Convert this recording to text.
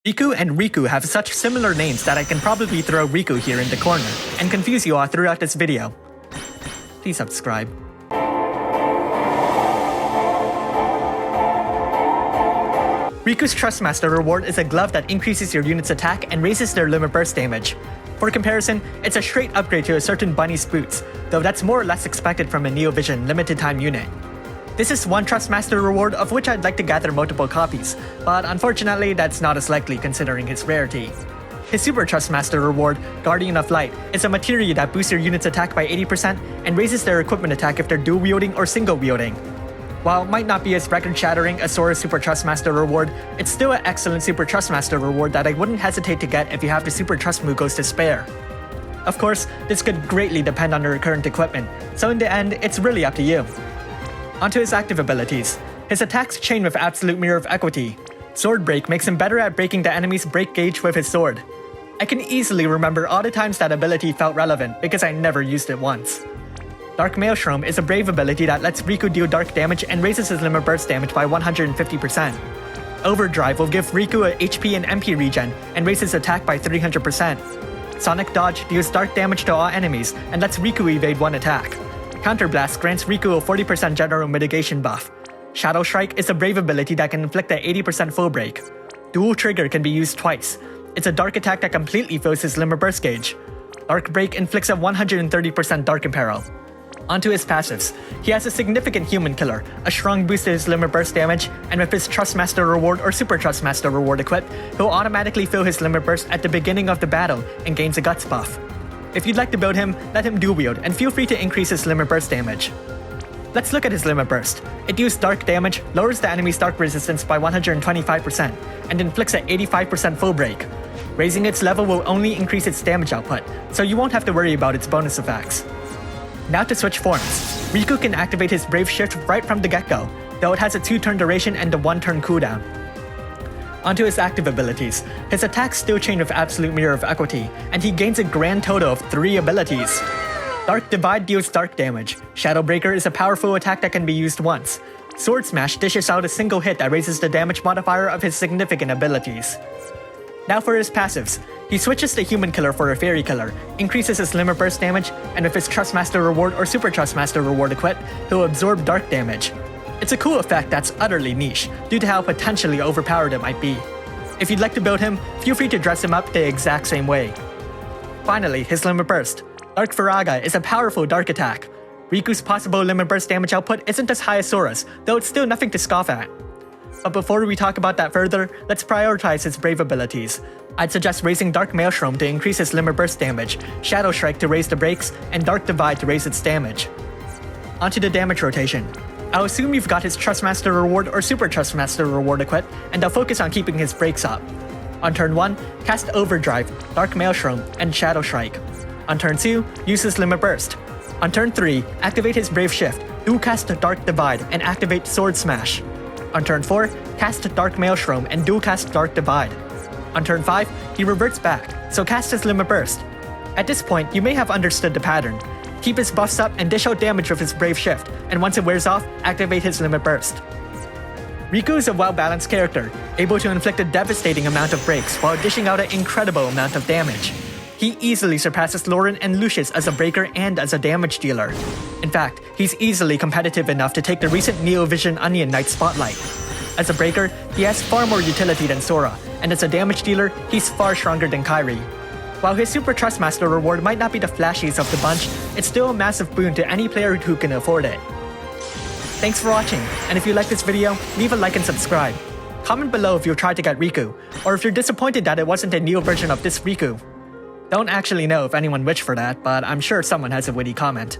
Riku and Riku have such similar names that I can probably throw Riku here in the corner and confuse you all throughout this video. Please subscribe. Riku's Trustmaster reward is a glove that increases your unit's attack and raises their limit burst damage. For comparison, it's a straight upgrade to a certain bunny's boots, though that's more or less expected from a Neovision limited time unit. This is one Trustmaster reward of which I'd like to gather multiple copies, but unfortunately that's not as likely considering his rarity. His Super Trustmaster reward, Guardian of Light, is a materia that boosts your unit's attack by 80% and raises their equipment attack if they're dual wielding or single wielding. While it might not be as record-shattering as Sora's Super Trustmaster reward, it's still an excellent Super Trustmaster reward that I wouldn't hesitate to get if you have the Super Trust Mugos to spare. Of course, this could greatly depend on your current equipment, so in the end, it's really up to you. Onto his active abilities. His attacks chain with Absolute Mirror of Equity. Sword Break makes him better at breaking the enemy's break gauge with his sword. I can easily remember all the times that ability felt relevant because I never used it once. Dark Maelstrom is a brave ability that lets Riku deal dark damage and raises his limit burst damage by 150%. Overdrive will give Riku a HP and MP regen and raise his attack by 300%. Sonic Dodge deals dark damage to all enemies and lets Riku evade one attack. Counterblast grants Riku a 40% general mitigation buff. Shadow Strike is a brave ability that can inflict a 80% full break. Dual Trigger can be used twice. It's a dark attack that completely fills his limit burst gauge. Dark Break inflicts a 130% dark imperil. Onto his passives. He has a significant human killer, a strong boost to his limit burst damage, and with his Trustmaster reward or Super Trustmaster reward equipped, he'll automatically fill his limit burst at the beginning of the battle and gains a guts buff. If you'd like to build him, let him dual wield and feel free to increase his limit burst damage. Let's look at his limit burst. It deals dark damage, lowers the enemy's dark resistance by 125%, and inflicts an 85% full break. Raising its level will only increase its damage output, so you won't have to worry about its bonus effects. Now to switch forms. Riku can activate his Brave Shift right from the get-go, though it has a 2-turn duration and a 1-turn cooldown. Onto his active abilities. His attacks still chain with Absolute Mirror of Equity, and he gains a grand total of 3 abilities. Dark Divide deals dark damage. Shadow Breaker is a powerful attack that can be used once. Sword Smash dishes out a single hit that raises the damage modifier of his significant abilities. Now for his passives. He switches the Human Killer for a Fairy Killer, increases his limit burst damage, and with his Trustmaster reward or Super Trustmaster reward equipped, he'll absorb dark damage. It's a cool effect that's utterly niche, due to how potentially overpowered it might be. If you'd like to build him, feel free to dress him up the exact same way. Finally, his limit burst. Dark Firaga is a powerful dark attack. Riku's possible limit burst damage output isn't as high as Sora's, though it's still nothing to scoff at. But before we talk about that further, let's prioritize his brave abilities. I'd suggest raising Dark Maelstrom to increase his limit burst damage, Shadow Strike to raise the breaks, and Dark Divide to raise its damage. Onto the damage rotation. I'll assume you've got his Trustmaster reward or Super Trustmaster reward equipped, and I'll focus on keeping his breaks up. On turn 1, cast Overdrive, Dark Maelstrom, and Shadow Strike. On turn 2, use his limit burst. On turn 3, activate his Brave Shift, dual cast Dark Divide, and activate Sword Smash. On turn 4, cast Dark Maelstrom and dual cast Dark Divide. On turn 5, he reverts back, so cast his limit burst. At this point, you may have understood the pattern. Keep his buffs up and dish out damage with his Brave Shift, and once it wears off, activate his limit burst. Riku is a well-balanced character, able to inflict a devastating amount of breaks while dishing out an incredible amount of damage. He easily surpasses Lauren and Lucius as a breaker and as a damage dealer. In fact, he's easily competitive enough to take the recent Neovision Onion Knight spotlight. As a breaker, he has far more utility than Sora, and as a damage dealer, he's far stronger than KHIII. While his Super Trustmaster reward might not be the flashiest of the bunch, it's still a massive boon to any player who can afford it. Thanks for watching, and if you like this video, leave a like and subscribe. Comment below if you'll try to get Riku, or if you're disappointed that it wasn't a Neo version of this Riku. Don't actually know if anyone wished for that, but I'm sure someone has a witty comment.